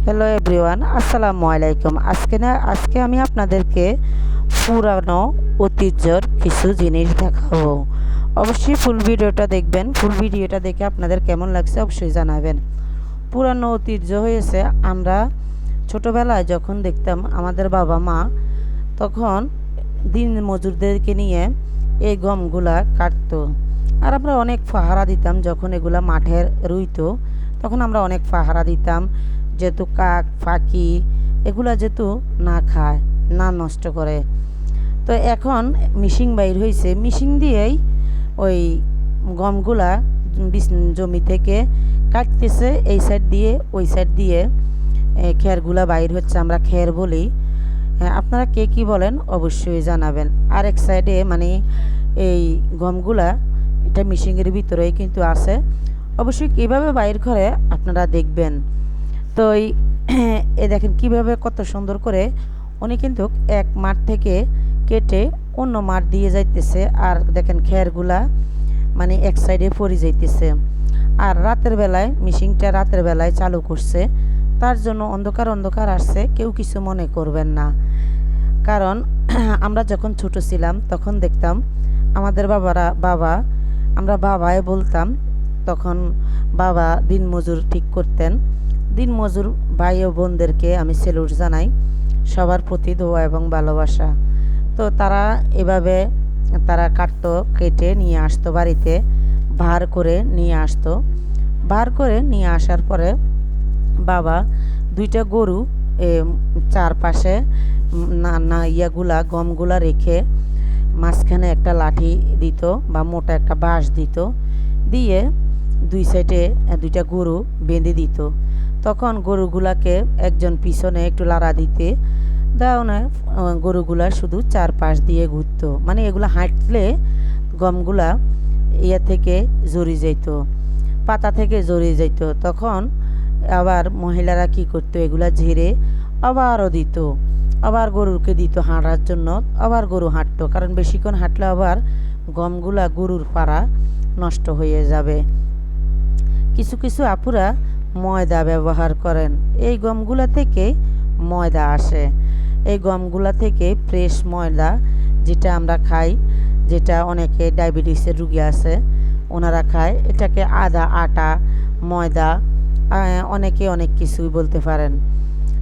Hello everyone, আসসালামু আলাইকুম। আজকে আমি আপনাদেরকে পুরানো ঐতিহ্যর কিছু জিনিস দেখাবো। অবশ্যই ফুল ভিডিওটা দেখবেন। ফুল ভিডিওটা দেখে আপনাদের কেমন লাগছে অবশ্যই জানাবেন। পুরানো ঐতিহ্য হয়েছে, আমরা ছোটোবেলায় যখন দেখতাম আমাদের বাবা মা তখন দিন মজুরদেরকে নিয়ে এই গমগুলা কাটতো, আর আমরা অনেক পাহারা দিতাম। যখন এগুলা মাঠে রুইতো তখন আমরা অনেক পাহারা দিতাম, যেহেতু কাক ফাঁকি এগুলা যেহেতু না খায়, না নষ্ট করে। তো এখন মিশিং বাইর হয়েছে, মিশিং দিয়েই ওই গমগুলা জমি থেকে কাটতেছে, এই সাইড দিয়ে ওই সাইড দিয়ে খেরগুলা বাইর হচ্ছে, আমরা খের বলি। আপনারা কে কী বলেন অবশ্যই জানাবেন। আর এক সাইডে মানে এই গমগুলা এটা মিশিংয়ের ভিতরেই কিন্তু আছে, অবশ্যই কীভাবে বাইর করে আপনারা দেখবেন। তো এ দেখেন কিভাবে কত সুন্দর করে উনি কিন্তু এক মাঠ থেকে কেটে অন্য মাঠ দিয়ে যাইতেছে, আর দেখেন খেরগুলা মানে এক সাইডে পড়ে যাইতেছে। আর রাতের বেলায় মিশিংটা রাতের বেলায় চালু করছে, তার জন্য অন্ধকার অন্ধকার আসছে, কেউ কিছু মনে করবেন না। কারণ আমরা যখন ছোট ছিলাম তখন দেখতাম আমাদের আমরা বাবাই বলতাম, তখন বাবা দিনমজুর ঠিক করতেন। দিনমজুর ভাই ও বোনদেরকে আমি স্যালুট জানাই, সবার প্রতি দোয়া এবং ভালোবাসা। তো তারা এভাবে কাটতো, কেটে নিয়ে আসতো বাড়িতে, ভার করে নিয়ে আসতো। ভার করে নিয়ে আসার পরে বাবা দুইটা গরু চারপাশে গমগুলা রেখে মাঝখানে একটা লাঠি দিত বা মোটা একটা বাঁশ দিত, দিয়ে দুই সাইডে দুইটা গরু বেঁধে দিত। তখন গরুগুলাকে একজন পিছনে একটু লাড়া দিতে দাও না, গরুগুলা শুধু চারপাশ দিয়ে ঘুরতো, মানে এগুলো হাঁটলে গমগুলা থেকে জড়িয়ে যেত, পাতা থেকে জড়িয়ে যেত। তখন আবার মহিলারা কি করতো, এগুলা ঝেড়ে আবারও দিত, আবার গরুকে দিত হাঁটার জন্য, আবার গরু হাঁটতো, কারণ বেশিক্ষণ হাঁটলে আবার গমগুলা গরুর পাড়া নষ্ট হয়ে যাবে। কিছু কিছু আপুরা ময়দা ব্যবহার করেন, এই গমগুলা থেকে ময়দা আসে। এই গমগুলা থেকে ফ্রেশ ময়দা যেটা আমরা খাই, যেটা অনেকে ডায়াবেটিসের রুগী আছে ওনারা খায়, এটাকে আদা আটা ময়দা অনেকে অনেক কিছুই বলতে পারেন।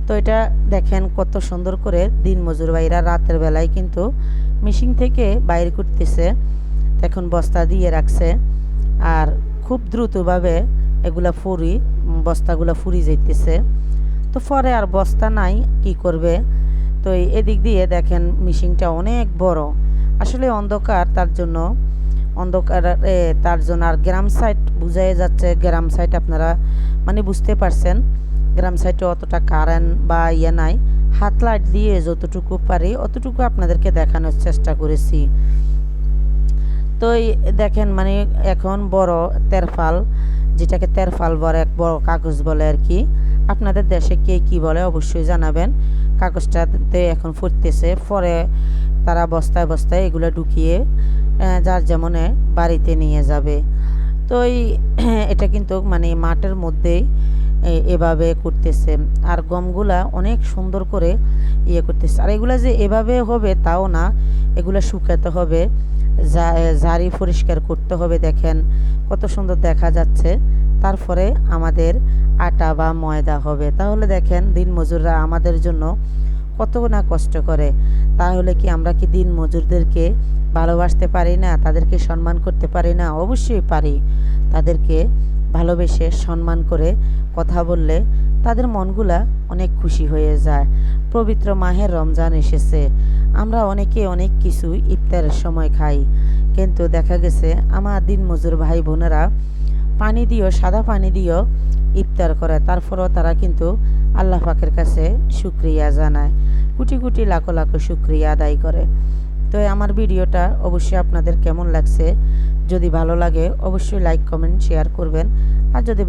তো এটা দেখেন কত সুন্দর করে দিনমজুর ভাইরা রাতের বেলায় কিন্তু মেশিন থেকে বাইর করতেছে। এখন বস্তা দিয়ে রাখছে, আর খুব দ্রুতভাবে এগুলা বস্তাগুলো ফুরি যাইতেছে। তো পরে আর বস্তা নাই, কি করবে। তো এদিক দিয়ে দেখেন মেশিনটা অনেক বড়, আসলে অন্ধকার তার জন্য আর গ্রাম সাইড বুঝাই যাচ্ছে, গ্রাম সাইড আপনারা মানে বুঝতে পারছেন, গ্রাম সাইডে অতটা কারেন্ট বা নাই, হাত লাইট দিয়ে যতটুকু পারি অতটুকু আপনাদেরকে দেখানোর চেষ্টা করেছি। তো দেখেন মানে এখন বড় তেরফাল, যেটাকে তেরফাল বলে, এক বড় কাগজ বলে আর কি। আপনাদের দেশে কে কি বলে অবশ্যই জানাবেন। কাগজটাতে এখন ফুটতেছে, পরে তারা বস্তায় বস্তায় এগুলো ঢুকিয়ে যার যেমনে বাড়িতে নিয়ে যাবে। তো এটা কিন্তু মানে মাঠের মধ্যেই এভাবে করতেছে, আর গমগুলা অনেক সুন্দর করে করতেছে। আর এগুলা যে এভাবে হবে তাও না, এগুলা শুকাতে হবে, ঝাড়ি পরিষ্কার করতে হবে। দেখেন কত সুন্দর দেখা যাচ্ছে, তারপরে আমাদের আটা বা ময়দা হবে। তাহলে দেখেন দিনমজুররা আমাদের জন্য কত না কষ্ট করে, তাহলে কি আমরা কি দিনমজুরদেরকে ভালোবাসতে পারি না, তাদেরকে সম্মান করতে পারি না? অবশ্যই পারি। তাদেরকে ভালোবেসে সম্মান করে কথা বললে তাদের মনগুলা অনেক খুশি হয়ে যায়। পবিত্র মাহের রমজান এসেছে, আমরা অনেকে অনেক কিছু ইফতারের সময় খাই, কিন্তু দেখা গেছে আমার দিনমজুর ভাই বোনেরা পানি দিও, সাদা পানি দিও ইফতার করে, তারপরেও তারা কিন্তু আল্লাহ পাকের কাছে শুকরিয়া জানায়, কোটি কোটি লাখো লাখো শুকরিয়া আদায় করে। তো আমার ভিডিওটা অবশ্যই আপনাদের কেমন লাগছে, যদি ভালো লাগে অবশ্যই লাইক কমেন্ট শেয়ার করবেন। আর যদি